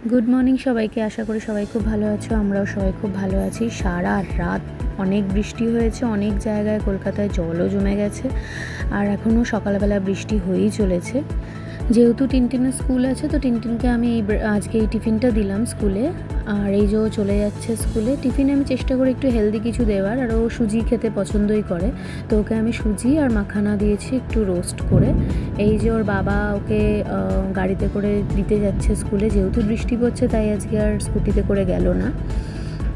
Good morning সবাইকে। আশা করি সবাই খুব ভালো আছো, আমরাও সবাই খুব ভালো আছি। সারা রাত অনেক বৃষ্টি হয়েছে, অনেক জায়গায় কলকাতায় জলও জমে গেছে, আর এখনও সকালবেলা বৃষ্টি হয়েই চলেছে। যেহেতু টিনটিনের স্কুল আছে, তো টিনটিনকে আমি আজকে এই টিফিনটা দিলাম স্কুলে। আর এই যে ও চলে যাচ্ছে স্কুলে। টিফিনে আমি চেষ্টা করি একটু হেলদি কিছু দেওয়ার, আর ও সুজি খেতে পছন্দই করে, তো ওকে আমি সুজি আর মাখানা দিয়েছি একটু রোস্ট করে। এই যে ওর বাবা ওকে গাড়িতে করে দিতে যাচ্ছে স্কুলে, যেহেতু বৃষ্টি পড়ছে তাই আজকে আর স্কুটিতে করে গেল না,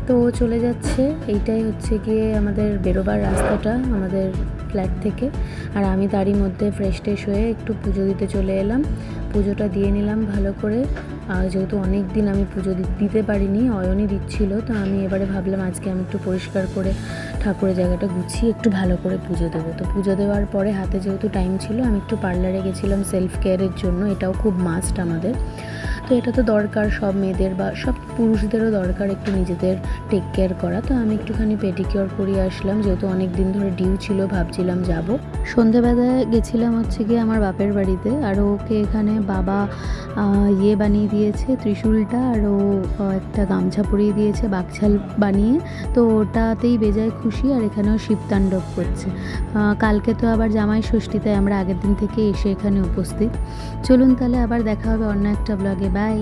তো ও চলে যাচ্ছে। এইটাই হচ্ছে গিয়ে আমাদের বেরোবার রাস্তাটা আমাদের ফ্ল্যাট থেকে। আর আমি তারই মধ্যে ফ্রেশ ট্রেশ হয়ে একটু পুজো দিতে চলে এলাম। পুজোটা দিয়ে নিলাম ভালো করে। যেহেতু অনেক দিন আমি পুজো দিতে পারিনি, অয়নই দিচ্ছিল, তো আমি এবারে ভাবলাম আজকে আমি একটু পরিষ্কার করে ঠাকুরের জায়গাটা গুছিয়ে একটু ভালো করে পুজো দেবো। তো পুজো দেওয়ার পরে হাতে যেহেতু টাইম ছিল, আমি একটু পার্লারে গেছিলাম সেলফ কেয়ারের জন্য। এটাও খুব মাস্ট আমাদের, তো এটা তো দরকার সব মেয়েদের বা সব পুরুষদেরও দরকার একটু নিজেদের টেক কেয়ার করা। তো আমি একটুখানি পেডিকিওর করিয়ে আসলাম, যেহেতু অনেক দিন ধরে ডিউ ছিল, ভাবছিলাম যাব। সন্ধেবেলায় গেছিলাম হচ্ছে গিয়ে আমার বাপের বাড়িতে, আর ওকে এখানে বাবা বানিয়ে দিয়েছে ত্রিশূলটা, আর ও একটা গামছা পরিয়ে দিয়েছে বাকছাল বানিয়ে, তো ওটাতেই বেজায় খুশি। আর এখানেও শিবতাণ্ডব করছে। কালকে তো আবার জামাই ষষ্ঠী, তাই আমরা আগের দিন থেকে এসে এখানে উপস্থিত। চলুন তাহলে আবার দেখা হবে অন্য একটা ব্লগে। বাই।